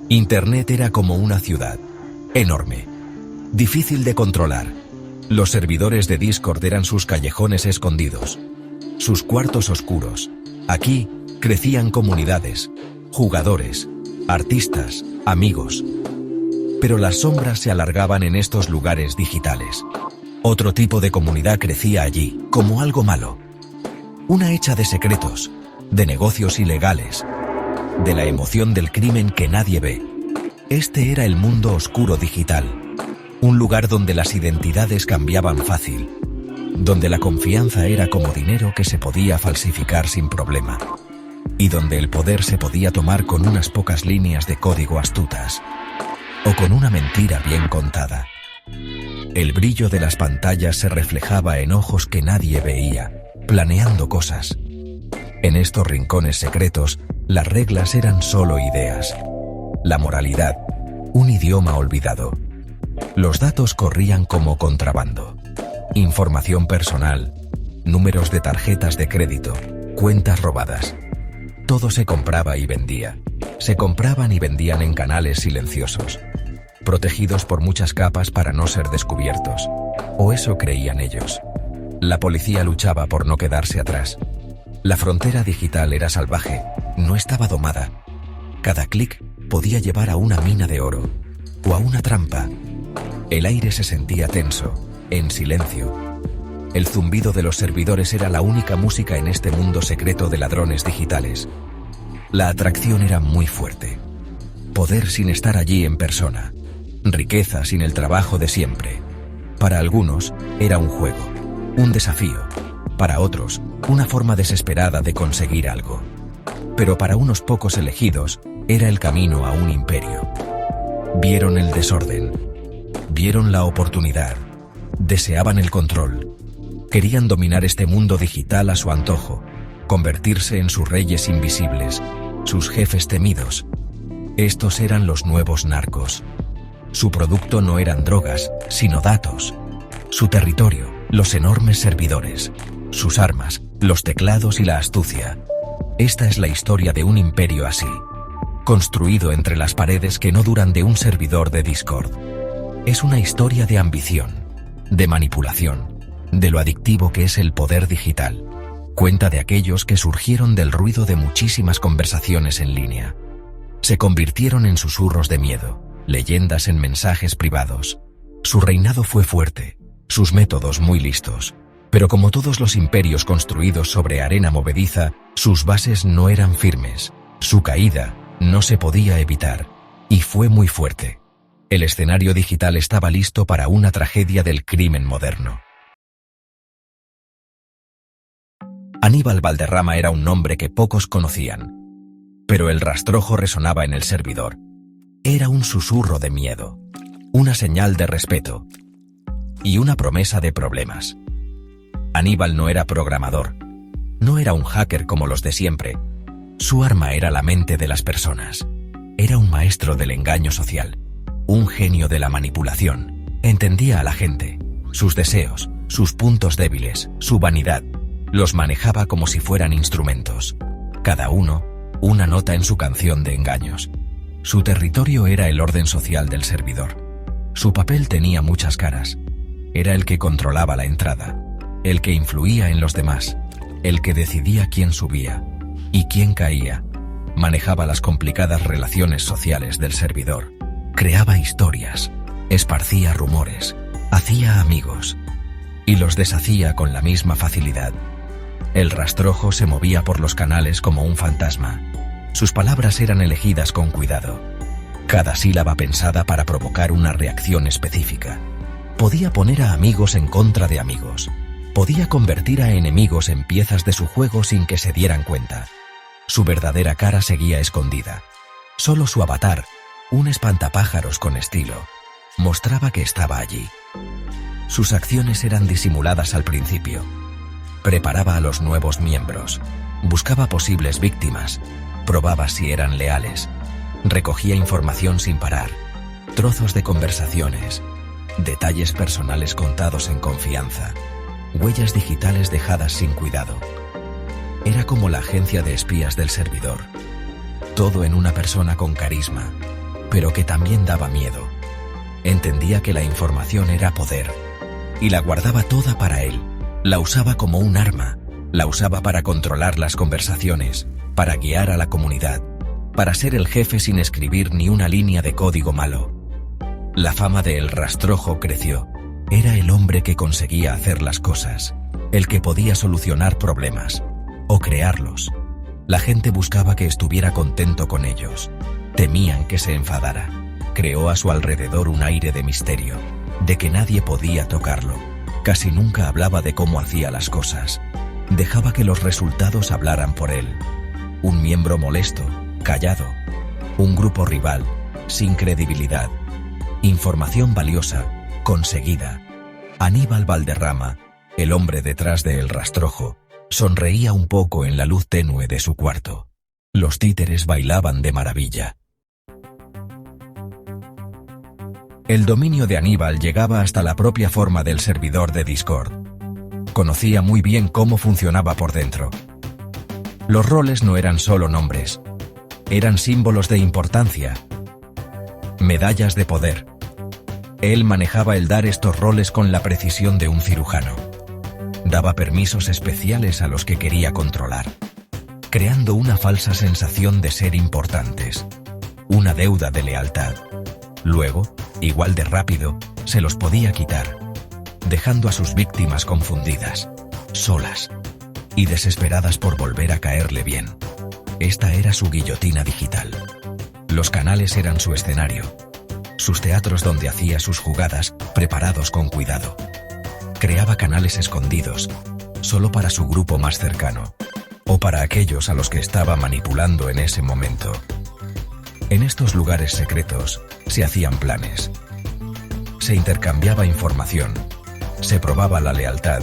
Internet era como una ciudad, enorme, difícil de controlar. Los servidores de Discord eran sus callejones escondidos, sus cuartos oscuros. Aquí crecían comunidades, jugadores, artistas, amigos. Pero las sombras se alargaban en estos lugares digitales. Otro tipo de comunidad crecía allí, como algo malo. Una hecha de secretos, de negocios ilegales, de la emoción del crimen que nadie ve. Este era el mundo oscuro digital, un lugar donde las identidades cambiaban fácil, donde la confianza era como dinero que se podía falsificar sin problema, y donde el poder se podía tomar con unas pocas líneas de código astutas, o con una mentira bien contada. El brillo de las pantallas se reflejaba en ojos que nadie veía, planeando cosas. En estos rincones secretos, las reglas eran solo ideas. La moralidad, un idioma olvidado. Los datos corrían como contrabando. Información personal, números de tarjetas de crédito, cuentas robadas. Todo se compraba y vendía. Se compraban y vendían en canales silenciosos, protegidos por muchas capas para no ser descubiertos. O eso creían ellos. La policía luchaba por no quedarse atrás. La frontera digital era salvaje, no estaba domada. Cada clic podía llevar a una mina de oro, o a una trampa. El aire se sentía tenso, en silencio. El zumbido de los servidores era la única música en este mundo secreto de ladrones digitales. La atracción era muy fuerte. Poder sin estar allí en persona. Riqueza sin el trabajo de siempre. Para algunos, era un juego, un desafío. Para otros, una forma desesperada de conseguir algo. Pero para unos pocos elegidos, era el camino a un imperio. Vieron el desorden. Vieron la oportunidad. Deseaban el control. Querían dominar este mundo digital a su antojo, convertirse en sus reyes invisibles, sus jefes temidos. Estos eran los nuevos narcos. Su producto no eran drogas, sino datos. Su territorio, los enormes servidores. Sus armas, los teclados y la astucia. Esta es la historia de un imperio así, construido entre las paredes que no duran de un servidor de Discord. Es una historia de ambición, de manipulación, de lo adictivo que es el poder digital. Cuenta de aquellos que surgieron del ruido de muchísimas conversaciones en línea. Se convirtieron en susurros de miedo, leyendas en mensajes privados. Su reinado fue fuerte, sus métodos muy listos. Pero como todos los imperios construidos sobre arena movediza, sus bases no eran firmes. Su caída no se podía evitar, y fue muy fuerte. El escenario digital estaba listo para una tragedia del crimen moderno. Aníbal Valderrama era un nombre que pocos conocían, pero el rastrojo resonaba en el servidor. Era un susurro de miedo, una señal de respeto y una promesa de problemas. Aníbal no era programador, no era un hacker como los de siempre. Su arma era la mente de las personas. Era un maestro del engaño social, un genio de la manipulación. Entendía a la gente, sus deseos, sus puntos débiles, su vanidad. Los manejaba como si fueran instrumentos. Cada uno, una nota en su canción de engaños. Su territorio era el orden social del servidor. Su papel tenía muchas caras. Era el que controlaba la entrada, el que influía en los demás, el que decidía quién subía y quién caía. Manejaba las complicadas relaciones sociales del servidor. Creaba historias, esparcía rumores, hacía amigos y los deshacía con la misma facilidad. El rastrojo se movía por los canales como un fantasma. Sus palabras eran elegidas con cuidado. Cada sílaba pensada para provocar una reacción específica. Podía poner a amigos en contra de amigos. Podía convertir a enemigos en piezas de su juego sin que se dieran cuenta. Su verdadera cara seguía escondida. Solo su avatar, un espantapájaros con estilo, mostraba que estaba allí. Sus acciones eran disimuladas al principio. Preparaba a los nuevos miembros, buscaba posibles víctimas, probaba si eran leales, recogía información sin parar, trozos de conversaciones, detalles personales contados en confianza, huellas digitales dejadas sin cuidado. Era como la agencia de espías del servidor. Todo en una persona con carisma, pero que también daba miedo. Entendía que la información era poder, y la guardaba toda para él. La usaba como un arma, la usaba para controlar las conversaciones, para guiar a la comunidad, para ser el jefe sin escribir ni una línea de código malo. La fama de El Rastrojo creció. Era el hombre que conseguía hacer las cosas, el que podía solucionar problemas, o crearlos. La gente buscaba que estuviera contento con ellos. Temían que se enfadara. Creó a su alrededor un aire de misterio, de que nadie podía tocarlo. Casi nunca hablaba de cómo hacía las cosas. Dejaba que los resultados hablaran por él. Un miembro molesto, callado. Un grupo rival, sin credibilidad. Información valiosa, conseguida. Aníbal Valderrama, el hombre detrás de El Rastrojo, sonreía un poco en la luz tenue de su cuarto. Los títeres bailaban de maravilla. El dominio de Aníbal llegaba hasta la propia forma del servidor de Discord. Conocía muy bien cómo funcionaba por dentro. Los roles no eran solo nombres. Eran símbolos de importancia. Medallas de poder. Él manejaba el dar estos roles con la precisión de un cirujano. Daba permisos especiales a los que quería controlar, creando una falsa sensación de ser importantes. Una deuda de lealtad. Luego, igual de rápido, se los podía quitar, dejando a sus víctimas confundidas, solas y desesperadas por volver a caerle bien. Esta era su guillotina digital. Los canales eran su escenario, sus teatros donde hacía sus jugadas, preparados con cuidado. Creaba canales escondidos, solo para su grupo más cercano, o para aquellos a los que estaba manipulando en ese momento. En estos lugares secretos se hacían planes. Se intercambiaba información, se probaba la lealtad.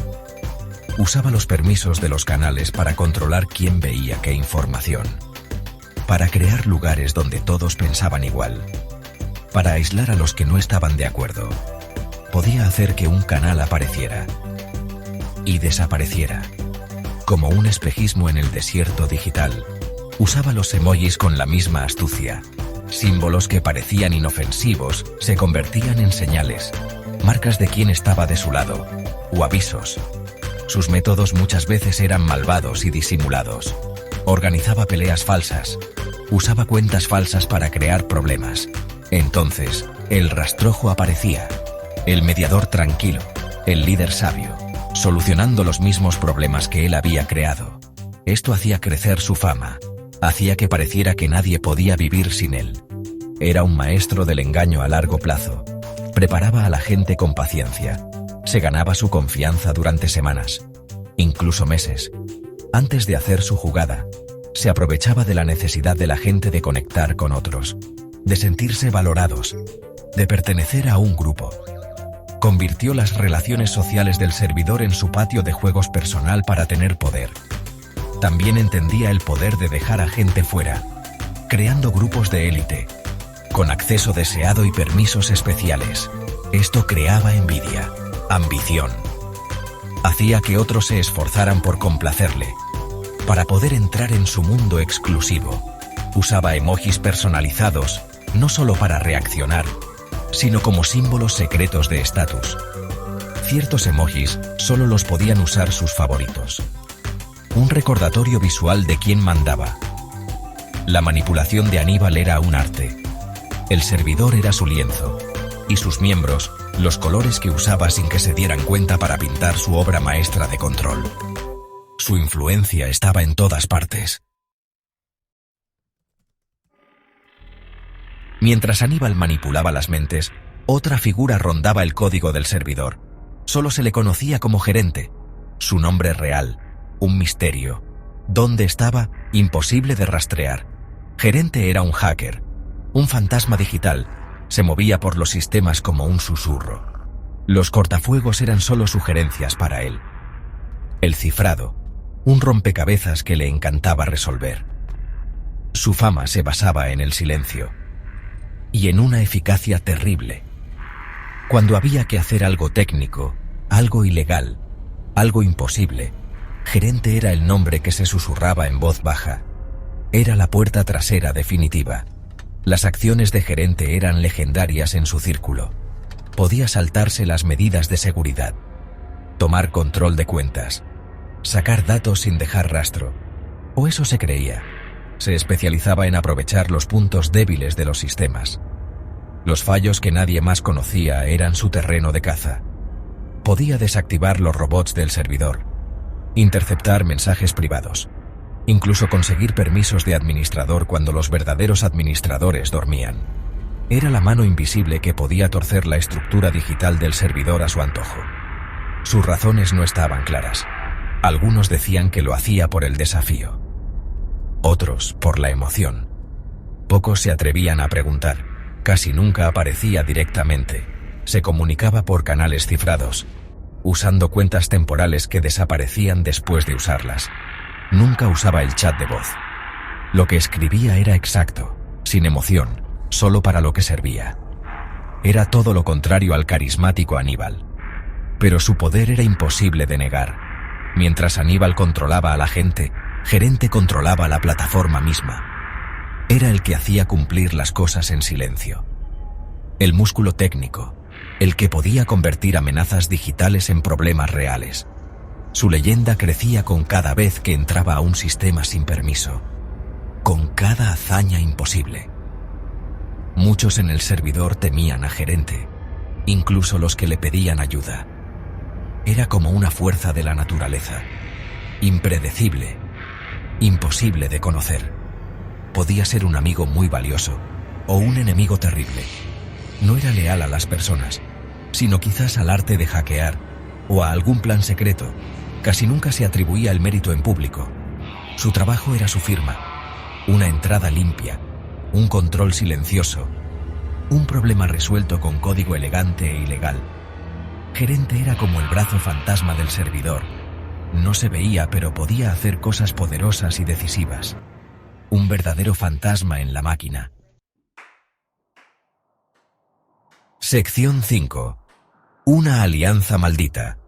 Usaba los permisos de los canales para controlar quién veía qué información. Para crear lugares donde todos pensaban igual. Para aislar a los que no estaban de acuerdo. Podía hacer que un canal apareciera y desapareciera, como un espejismo en el desierto digital. Usaba los emojis con la misma astucia. Símbolos que parecían inofensivos se convertían en señales, marcas de quién estaba de su lado, o avisos. Sus métodos muchas veces eran malvados y disimulados. Organizaba peleas falsas, usaba cuentas falsas para crear problemas. Entonces, El Rastrojo aparecía, el mediador tranquilo, el líder sabio, solucionando los mismos problemas que él había creado. Esto hacía crecer su fama. Hacía que pareciera que nadie podía vivir sin él. Era un maestro del engaño a largo plazo. Preparaba a la gente con paciencia. Se ganaba su confianza durante semanas, incluso meses. Antes de hacer su jugada, se aprovechaba de la necesidad de la gente de conectar con otros, de sentirse valorados, de pertenecer a un grupo. Convirtió las relaciones sociales del servidor en su patio de juegos personal para tener poder. También entendía el poder de dejar a gente fuera, creando grupos de élite, con acceso deseado y permisos especiales. Esto creaba envidia, ambición. Hacía que otros se esforzaran por complacerle, para poder entrar en su mundo exclusivo. Usaba emojis personalizados, no solo para reaccionar, sino como símbolos secretos de estatus. Ciertos emojis solo los podían usar sus favoritos. Un recordatorio visual de quién mandaba. La manipulación de Aníbal era un arte. El servidor era su lienzo, y sus miembros, los colores que usaba sin que se dieran cuenta para pintar su obra maestra de control. Su influencia estaba en todas partes. Mientras Aníbal manipulaba las mentes, otra figura rondaba el código del servidor. Solo se le conocía como gerente. Su nombre real, un misterio. ¿Dónde estaba? Imposible de rastrear. Gerente era un hacker, un fantasma digital. Se movía por los sistemas como un susurro. Los cortafuegos eran solo sugerencias para él. El cifrado, un rompecabezas que le encantaba resolver. Su fama se basaba en el silencio y en una eficacia terrible. Cuando había que hacer algo técnico, algo ilegal, algo imposible, Gerente era el nombre que se susurraba en voz baja. Era la puerta trasera definitiva. Las acciones de gerente eran legendarias en su círculo. Podía saltarse las medidas de seguridad, tomar control de cuentas, sacar datos sin dejar rastro. O eso se creía. Se especializaba en aprovechar los puntos débiles de los sistemas. Los fallos que nadie más conocía eran su terreno de caza. Podía desactivar los robots del servidor, interceptar mensajes privados, incluso conseguir permisos de administrador cuando los verdaderos administradores dormían. Era la mano invisible que podía torcer la estructura digital del servidor a su antojo. Sus razones no estaban claras. Algunos decían que lo hacía por el desafío, otros por la emoción. Pocos se atrevían a preguntar. Casi nunca aparecía directamente. Se comunicaba por canales cifrados, usando cuentas temporales que desaparecían después de usarlas. Nunca usaba el chat de voz. Lo que escribía era exacto, sin emoción, solo para lo que servía. Era todo lo contrario al carismático Aníbal. Pero su poder era imposible de negar. Mientras Aníbal controlaba a la gente, gerente controlaba la plataforma misma. Era el que hacía cumplir las cosas en silencio. El músculo técnico, el que podía convertir amenazas digitales en problemas reales. Su leyenda crecía con cada vez que entraba a un sistema sin permiso, con cada hazaña imposible. Muchos en el servidor temían a gerente, incluso los que le pedían ayuda. Era como una fuerza de la naturaleza, impredecible, imposible de conocer. Podía ser un amigo muy valioso o un enemigo terrible. No era leal a las personas, sino quizás al arte de hackear o a algún plan secreto. Casi nunca se atribuía el mérito en público. Su trabajo era su firma, una entrada limpia, un control silencioso, un problema resuelto con código elegante e ilegal. Gerente era como el brazo fantasma del servidor. No se veía, pero podía hacer cosas poderosas y decisivas. Un verdadero fantasma en la máquina. Sección 5. Una alianza maldita.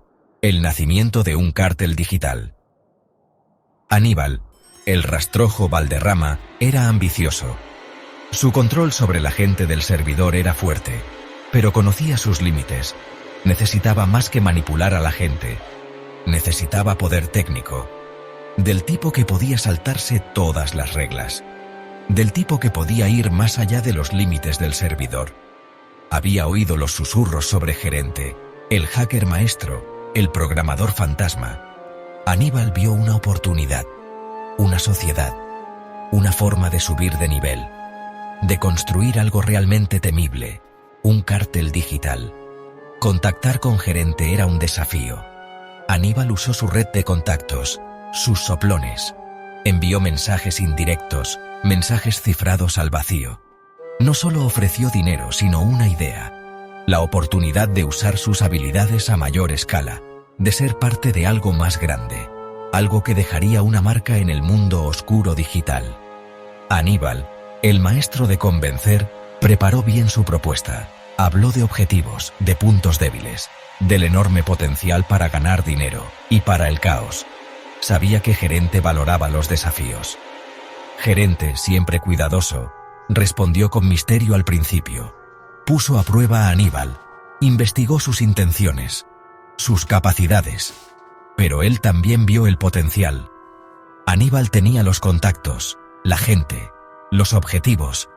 El nacimiento de un cártel digital. Aníbal, el rastrojo Valderrama, era ambicioso. Su control sobre la gente del servidor era fuerte, pero conocía sus límites. Necesitaba más que manipular a la gente. Necesitaba poder técnico. Del tipo que podía saltarse todas las reglas. Del tipo que podía ir más allá de los límites del servidor. Había oído los susurros sobre gerente, el hacker maestro, el programador fantasma. Aníbal vio una oportunidad, una sociedad, una forma de subir de nivel, de construir algo realmente temible, un cártel digital. Contactar con gerente era un desafío. Aníbal usó su red de contactos, sus soplones. Envió mensajes indirectos, mensajes cifrados al vacío. No solo ofreció dinero, sino una idea. La oportunidad de usar sus habilidades a mayor escala, de ser parte de algo más grande, algo que dejaría una marca en el mundo oscuro digital. Aníbal, el maestro de convencer, preparó bien su propuesta. Habló de objetivos, de puntos débiles, del enorme potencial para ganar dinero y para el caos. Sabía que gerente valoraba los desafíos. Gerente, siempre cuidadoso, respondió con misterio al principio. Puso a prueba a Aníbal, investigó sus intenciones, sus capacidades, pero él también vio el potencial. Aníbal tenía los contactos, la gente, los objetivos.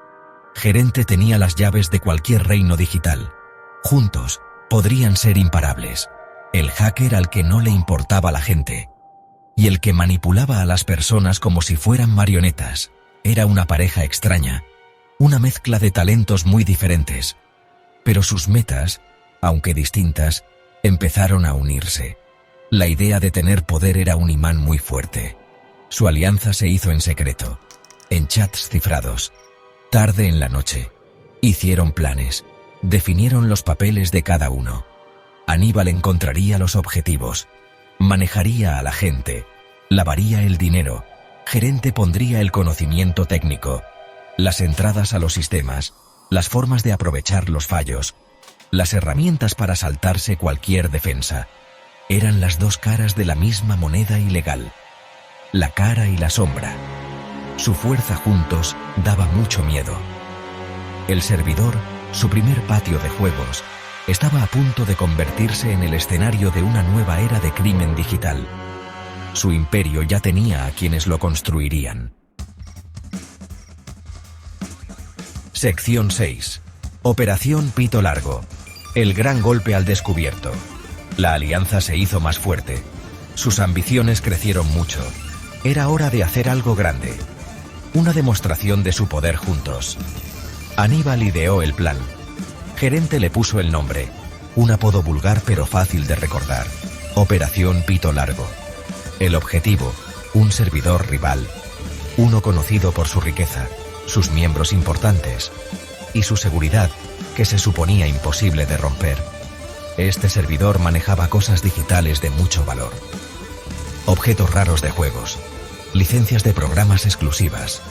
Gerente tenía las llaves de cualquier reino digital. Juntos, podrían ser imparables. El hacker al que no le importaba la gente y el que manipulaba a las personas como si fueran marionetas. Era una pareja extraña, una mezcla de talentos muy diferentes. Pero sus metas, aunque distintas, empezaron a unirse. La idea de tener poder era un imán muy fuerte. Su alianza se hizo en secreto, en chats cifrados. Tarde en la noche. Hicieron planes, definieron los papeles de cada uno. Aníbal encontraría los objetivos, manejaría a la gente, lavaría el dinero, gerente pondría el conocimiento técnico, las entradas a los sistemas, las formas de aprovechar los fallos, las herramientas para saltarse cualquier defensa. Eran las dos caras de la misma moneda ilegal, la cara y la sombra. Su fuerza juntos daba mucho miedo. El servidor, su primer patio de juegos, estaba a punto de convertirse en el escenario de una nueva era de crimen digital. Su imperio ya tenía a quienes lo construirían. Sección 6. Operación Pito Largo. El gran golpe al descubierto. La alianza se hizo más fuerte. Sus ambiciones crecieron mucho. Era hora de hacer algo grande. Una demostración de su poder juntos. Aníbal ideó el plan. Gerente le puso el nombre. Un apodo vulgar pero fácil de recordar. Operación Pito Largo. El objetivo, un servidor rival. Uno conocido por su riqueza, sus miembros importantes y su seguridad, que se suponía imposible de romper. Este servidor manejaba cosas digitales de mucho valor. Objetos raros de juegos, licencias de programas exclusivas,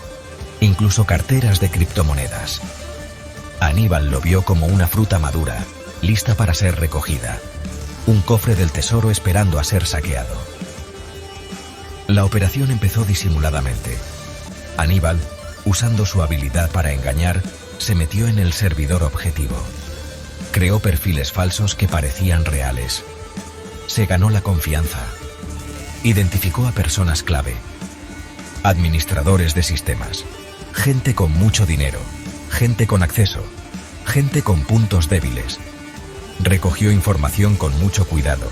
incluso carteras de criptomonedas. Aníbal lo vio como una fruta madura, lista para ser recogida. Un cofre del tesoro esperando a ser saqueado. La operación empezó disimuladamente. Aníbal, usando su habilidad para engañar, se metió en el servidor objetivo. Creó perfiles falsos que parecían reales. Se ganó la confianza. Identificó a personas clave. Administradores de sistemas. Gente con mucho dinero. Gente con acceso. Gente con puntos débiles. Recogió información con mucho cuidado.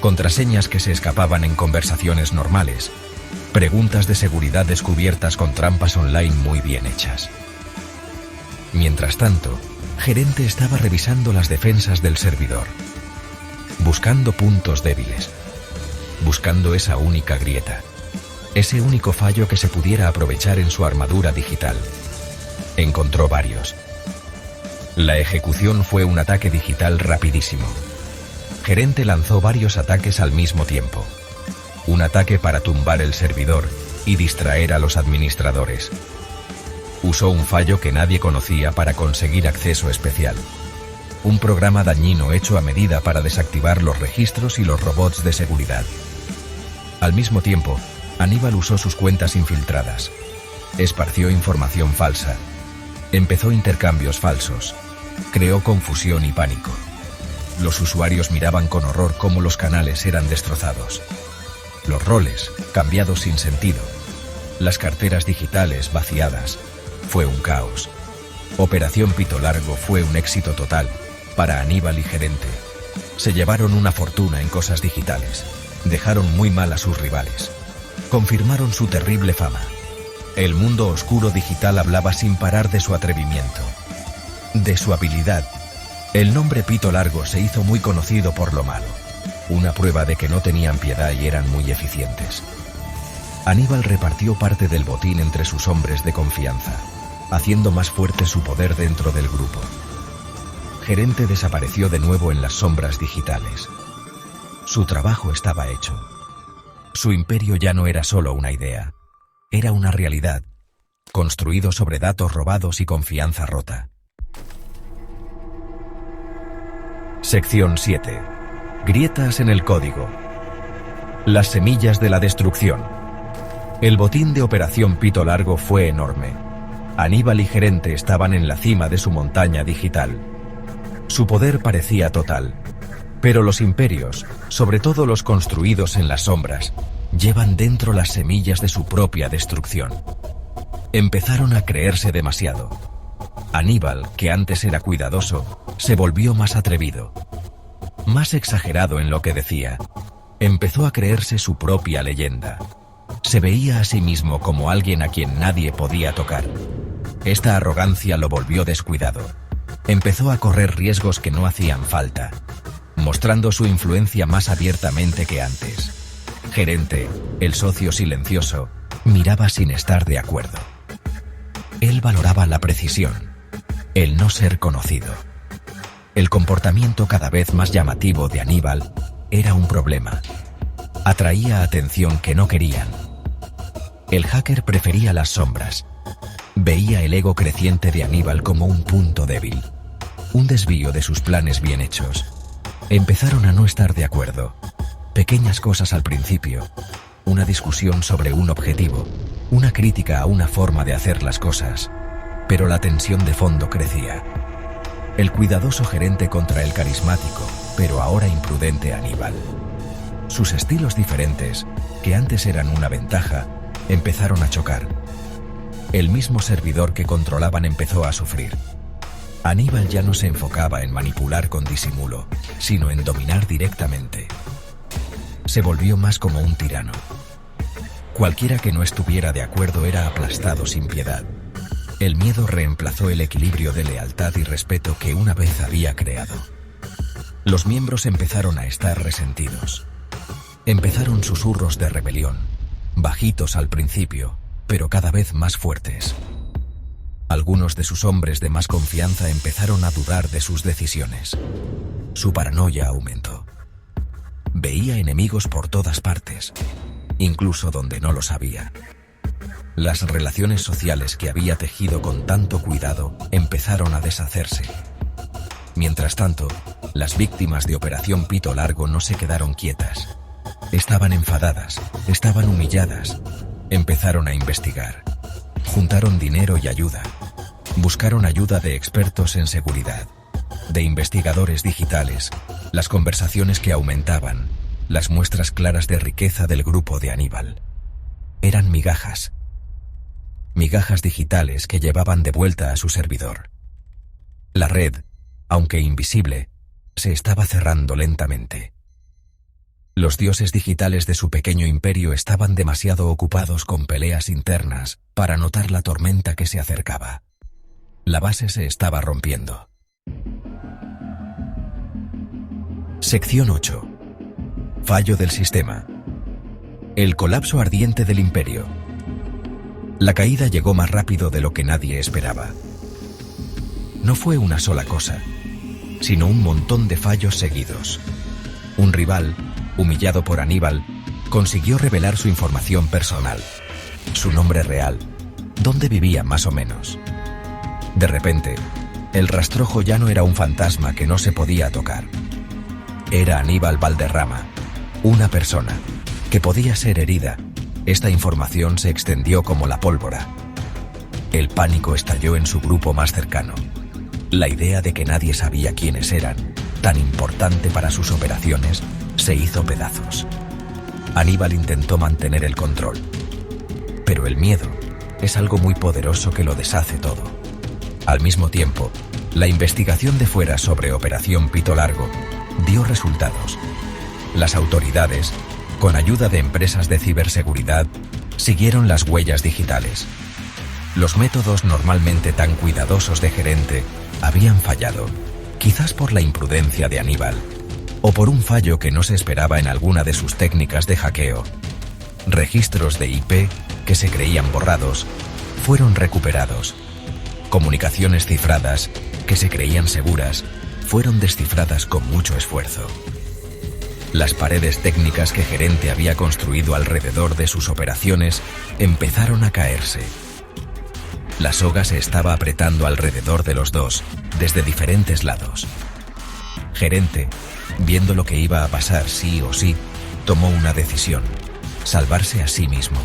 Contraseñas que se escapaban en conversaciones normales. Preguntas de seguridad descubiertas con trampas online muy bien hechas. Mientras tanto, Gerente estaba revisando las defensas del servidor. Buscando puntos débiles. Buscando esa única grieta. Ese único fallo que se pudiera aprovechar en su armadura digital. Encontró varios. La ejecución fue un ataque digital rapidísimo. Gerente lanzó varios ataques al mismo tiempo. Un ataque para tumbar el servidor y distraer a los administradores. Usó un fallo que nadie conocía para conseguir acceso especial. Un programa dañino hecho a medida para desactivar los registros y los robots de seguridad. Al mismo tiempo, Aníbal usó sus cuentas infiltradas. Esparció información falsa. Empezó intercambios falsos. Creó confusión y pánico. Los usuarios miraban con horror cómo los canales eran destrozados. Los roles, cambiados sin sentido. Las carteras digitales vaciadas. Fue un caos. Operación Pito Largo fue un éxito total para Aníbal y Gerente. Se llevaron una fortuna en cosas digitales. Dejaron muy mal a sus rivales. Confirmaron su terrible fama. El mundo oscuro digital hablaba sin parar de su atrevimiento. De su habilidad. El nombre Pito Largo se hizo muy conocido por lo malo. Una prueba de que no tenían piedad y eran muy eficientes. Aníbal repartió parte del botín entre sus hombres de confianza, haciendo más fuerte su poder dentro del grupo. Gerente desapareció de nuevo en las sombras digitales. Su trabajo estaba hecho. Su imperio ya no era solo una idea. Era una realidad, construido sobre datos robados y confianza rota. Sección 7. Grietas en el código. Las semillas de la destrucción. El botín de Operación Pito Largo fue enorme. Aníbal y Gerente estaban en la cima de su montaña digital. Su poder parecía total. Pero los imperios, sobre todo los construidos en las sombras, llevan dentro las semillas de su propia destrucción. Empezaron a creerse demasiado. Aníbal, que antes era cuidadoso, se volvió más atrevido. Más exagerado en lo que decía. Empezó a creerse su propia leyenda. Se veía a sí mismo como alguien a quien nadie podía tocar. Esta arrogancia lo volvió descuidado. Empezó a correr riesgos que no hacían falta, mostrando su influencia más abiertamente que antes. Gerente, el socio silencioso, miraba sin estar de acuerdo. Él valoraba la precisión, el no ser conocido. El comportamiento cada vez más llamativo de Aníbal era un problema. Atraía atención que no querían. El hacker prefería las sombras. Veía el ego creciente de Aníbal como un punto débil, un desvío de sus planes bien hechos. Empezaron a no estar de acuerdo. Pequeñas cosas al principio, una discusión sobre un objetivo, una crítica a una forma de hacer las cosas. Pero la tensión de fondo crecía. El cuidadoso gerente contra el carismático, pero ahora imprudente Aníbal. Sus estilos diferentes, que antes eran una ventaja, empezaron a chocar. El mismo servidor que controlaban empezó a sufrir. Aníbal ya no se enfocaba en manipular con disimulo, sino en dominar directamente. Se volvió más como un tirano. Cualquiera que no estuviera de acuerdo era aplastado sin piedad. El miedo reemplazó el equilibrio de lealtad y respeto que una vez había creado. Los miembros empezaron a estar resentidos. Empezaron susurros de rebelión, bajitos al principio, pero cada vez más fuertes. Algunos de sus hombres de más confianza empezaron a dudar de sus decisiones. Su paranoia aumentó. Veía enemigos por todas partes, incluso donde no lo sabía. Las relaciones sociales que había tejido con tanto cuidado empezaron a deshacerse. Mientras tanto, las víctimas de Operación Pito Largo no se quedaron quietas. Estaban enfadadas, estaban humilladas. Empezaron a investigar. Juntaron dinero y ayuda. Buscaron ayuda de expertos en seguridad, de investigadores digitales, las conversaciones que aumentaban, las muestras claras de riqueza del grupo de Aníbal. Eran migajas. Migajas digitales que llevaban de vuelta a su servidor. La red, aunque invisible, se estaba cerrando lentamente. Los dioses digitales de su pequeño imperio estaban demasiado ocupados con peleas internas para notar la tormenta que se acercaba. La base se estaba rompiendo. Sección 8. Fallo del sistema. El colapso ardiente del imperio. La caída llegó más rápido de lo que nadie esperaba. No fue una sola cosa, sino un montón de fallos seguidos. Un rival, humillado por Aníbal, consiguió revelar su información personal, su nombre real, dónde vivía más o menos. De repente, el rastrojo ya no era un fantasma que no se podía tocar. Era Aníbal Valderrama, una persona, que podía ser herida. Esta información se extendió como la pólvora. El pánico estalló en su grupo más cercano. La idea de que nadie sabía quiénes eran, tan importante para sus operaciones, se hizo pedazos. Aníbal intentó mantener el control. Pero el miedo es algo muy poderoso que lo deshace todo. Al mismo tiempo, la investigación de fuera sobre Operación Pito Largo dio resultados. Las autoridades, con ayuda de empresas de ciberseguridad, siguieron las huellas digitales. Los métodos normalmente tan cuidadosos de gerente habían fallado, quizás por la imprudencia de Aníbal, o por un fallo que no se esperaba en alguna de sus técnicas de hackeo. Registros de IP, que se creían borrados, fueron recuperados. Comunicaciones cifradas, que se creían seguras, fueron descifradas con mucho esfuerzo. Las paredes técnicas que Gerente había construido alrededor de sus operaciones empezaron a caerse. La soga se estaba apretando alrededor de los dos, desde diferentes lados. Gerente, viendo lo que iba a pasar sí o sí, tomó una decisión: salvarse a sí mismo.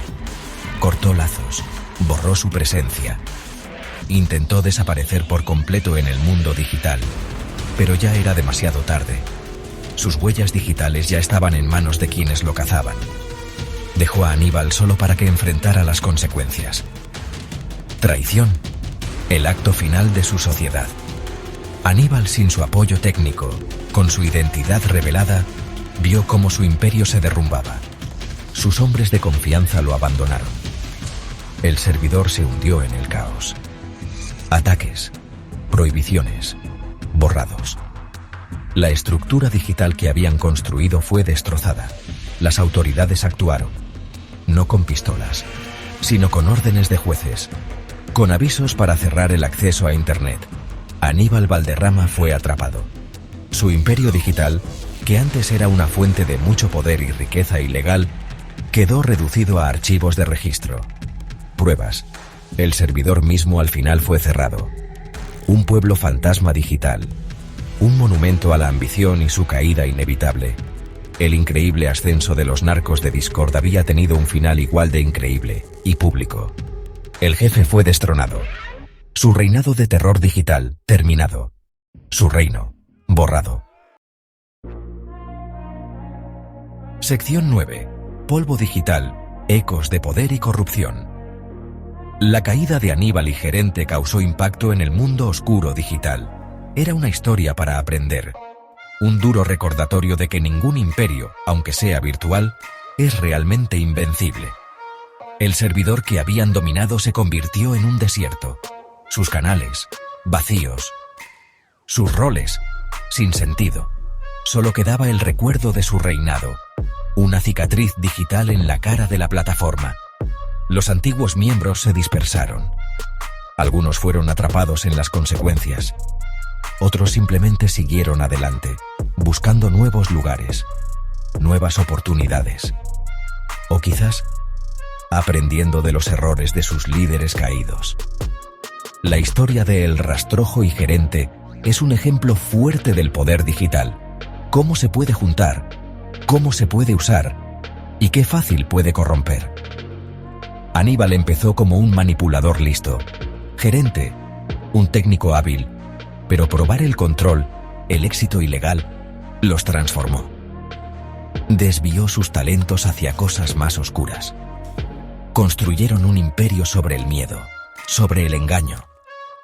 Cortó lazos, borró su presencia. Intentó desaparecer por completo en el mundo digital, pero ya era demasiado tarde. Sus huellas digitales ya estaban en manos de quienes lo cazaban. Dejó a Aníbal solo para que enfrentara las consecuencias. Traición, el acto final de su sociedad. Aníbal, sin su apoyo técnico, con su identidad revelada, vio cómo su imperio se derrumbaba. Sus hombres de confianza lo abandonaron. El servidor se hundió en el caos. Ataques, prohibiciones, borrados. La estructura digital que habían construido fue destrozada. Las autoridades actuaron, no con pistolas, sino con órdenes de jueces, con avisos para cerrar el acceso a Internet. Aníbal Valderrama fue atrapado. Su imperio digital, que antes era una fuente de mucho poder y riqueza ilegal, quedó reducido a archivos de registro. Pruebas. El servidor mismo al final fue cerrado. Un pueblo fantasma digital. Un monumento a la ambición y su caída inevitable. El increíble ascenso de los narcos de Discord había tenido un final igual de increíble y público. El jefe fue destronado. Su reinado de terror digital, terminado. Su reino, borrado. Sección 9. Polvo digital, ecos de poder y corrupción. La caída de Aníbal y Gerente causó impacto en el mundo oscuro digital. Era una historia para aprender. Un duro recordatorio de que ningún imperio, aunque sea virtual, es realmente invencible. El servidor que habían dominado se convirtió en un desierto. Sus canales, vacíos. Sus roles, sin sentido. Solo quedaba el recuerdo de su reinado. Una cicatriz digital en la cara de la plataforma. Los antiguos miembros se dispersaron. Algunos fueron atrapados en las consecuencias. Otros simplemente siguieron adelante, buscando nuevos lugares, nuevas oportunidades. O quizás, aprendiendo de los errores de sus líderes caídos. La historia de El Rastrojo y Gerente es un ejemplo fuerte del poder digital. Cómo se puede juntar, cómo se puede usar y qué fácil puede corromper. Aníbal empezó como un manipulador listo. Gerente, un técnico hábil. Pero probar el control, el éxito ilegal, los transformó. Desvió sus talentos hacia cosas más oscuras. Construyeron un imperio sobre el miedo, sobre el engaño,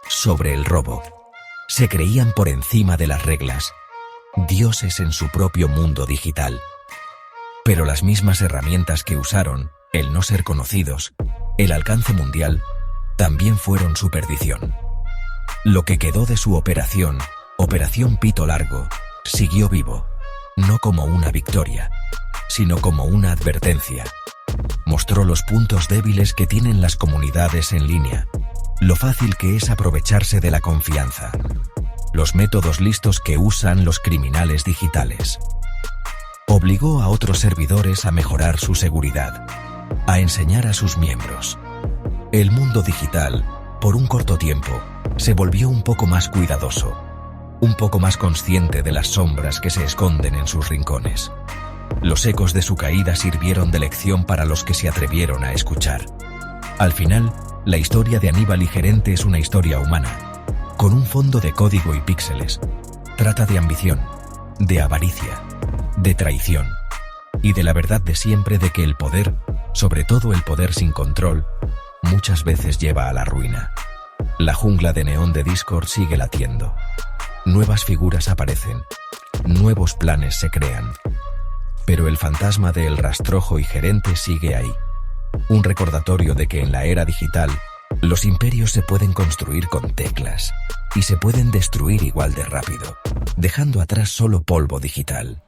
sobre el robo. Se creían por encima de las reglas, dioses en su propio mundo digital. Pero las mismas herramientas que usaron, el no ser conocidos, el alcance mundial, también fueron su perdición. Lo que quedó de su operación, Operación Pito Largo, siguió vivo, no como una victoria, sino como una advertencia. Mostró los puntos débiles que tienen las comunidades en línea, lo fácil que es aprovecharse de la confianza, los métodos listos que usan los criminales digitales. Obligó a otros servidores a mejorar su seguridad, a enseñar a sus miembros. El mundo digital, por un corto tiempo, se volvió un poco más cuidadoso, un poco más consciente de las sombras que se esconden en sus rincones. Los ecos de su caída sirvieron de lección para los que se atrevieron a escuchar. Al final, la historia de Aníbal y Gerente es una historia humana, con un fondo de código y píxeles. Trata de ambición, de avaricia, de traición, y de la verdad de siempre de que el poder, sobre todo el poder sin control, muchas veces lleva a la ruina. La jungla de neón de Discord sigue latiendo. Nuevas figuras aparecen, nuevos planes se crean. Pero el fantasma de El Rastrojo y Gerente sigue ahí. Un recordatorio de que en la era digital, los imperios se pueden construir con teclas y se pueden destruir igual de rápido, dejando atrás solo polvo digital.